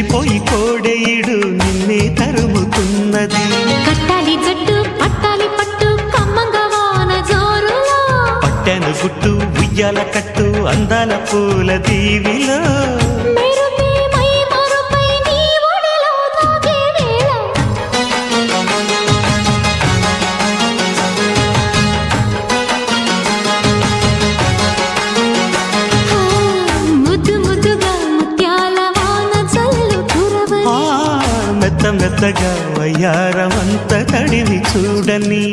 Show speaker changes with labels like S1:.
S1: రెచ్చిపోయి కోడెయిడు నిన్నే తరుముతున్నది.
S2: కట్టాలి జట్టు పట్టాలి పట్టు కమ్మంగా వాన జోరులో,
S1: పట్టెను గుట్టు ఉయ్యాల కట్టు అందాల పూల దీవిలో.
S2: మెరుపే మై మరుపై నీ ఒడిలో తాగే వేళ, ముద్దు ముద్దుగా ముత్యాల వాన చల్లు కురవని,
S1: మెత్త మెత్తగా వయ్యారమంత తడివి చూడని.